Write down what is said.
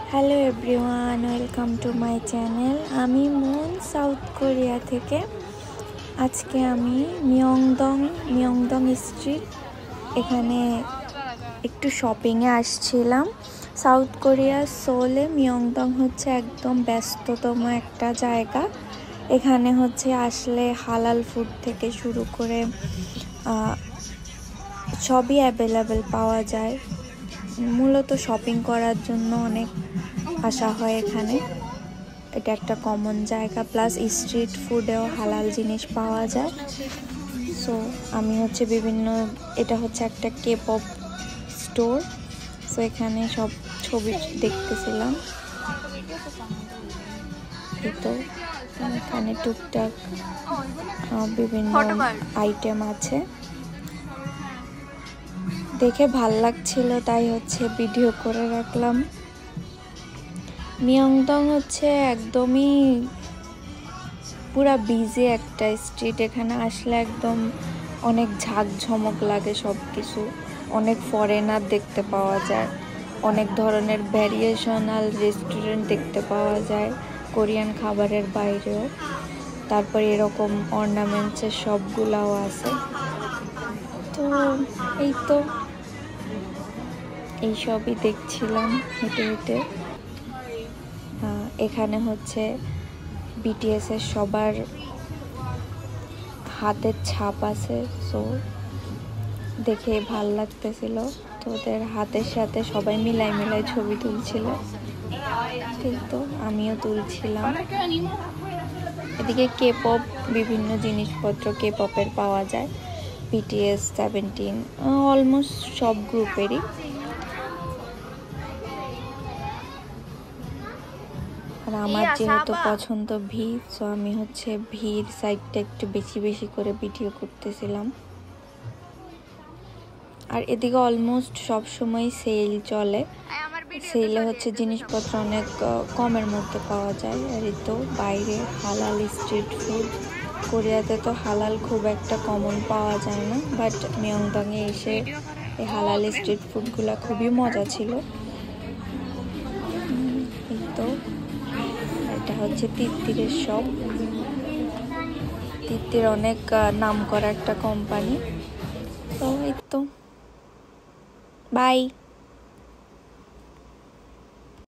Hello everyone, welcome to my channel. আমি moon, south Korea থেকে। আজকে আমি মিয়ংদং স্ট্রিট এখানে একটু শপিংয়ে আসছিলাম। সাউথ কোরিয়ার সোলে মিয়ংদং হচ্ছে একদম ব্যস্ততম একটা জায়গা। এখানে হচ্ছে আসলে হালাল ফুড থেকে শুরু করে সবই অ্যাভেলেবেল পাওয়া যায়। মূলত শপিং করার জন্য অনেক আসা হয় এখানে। এটা একটা কমন জায়গা, প্লাস স্ট্রিট ফুডেও হালাল জিনিস পাওয়া যায়। সো আমি হচ্ছে এটা হচ্ছে একটা কে-পপ স্টোর। সো এখানে সব ছবি দেখতেছিলাম। তো এখানে টুকটাক বিভিন্ন আইটেম আছে, দেখে ভাল লাগছিল, তাই হচ্ছে ভিডিও করে রাখলাম। মিয়ংদং হচ্ছে একদমই পুরা বিজি একটা স্ট্রিট। এখানে আসলে একদম অনেক ঝাঁকঝমক লাগে সব কিছু। অনেক ফরেনার দেখতে পাওয়া যায়, অনেক ধরনের ভ্যারিয়েশনাল রেস্টুরেন্ট দেখতে পাওয়া যায় কোরিয়ান খাবারের বাইরেও। তারপরে এরকম অর্নামেন্টসের সবগুলাও আছে। তো এইসবই দেখছিলাম হেঁটে হেঁটে। এখানে হচ্ছে BTS এর সবার হাতের ছাপ আছে, সো দেখে ভাল লাগতেছিল। তো ওদের হাতের সাথে সবাই মিলাই ছবি তুলছিল, ঠিক তো আমিও তুলছিলাম। এদিকে কে-পপ বিভিন্ন জিনিসপত্র কে-পপের পাওয়া যায়, BTS, 17, অলমোস্ট সব গ্রুপেরই। আর আমার যেহেতু পছন্দ ভিড়, সো আমি হচ্ছে ভিড় সাইডটা একটু বেশি করে ভিডিও করতেছিলাম। আর এদিকে অলমোস্ট সব সময় সেল চলে। সেলে হচ্ছে জিনিসপত্র অনেক কমের মধ্যে পাওয়া যায়। আর এই তো বাইরে হালাল স্ট্রিট ফুড। কোরিয়াতে তো হালাল খুব একটা কমন পাওয়া যায় না, বাট মিয়ংদংয়ে এসে এই হালাল স্ট্রিট ফুডগুলো খুবই মজা ছিল। এই তো এটা হচ্ছে তিত্তিরের শপ। তিত্তির অনেক নাম করা একটা কোম্পানি। তো এই তো বাই।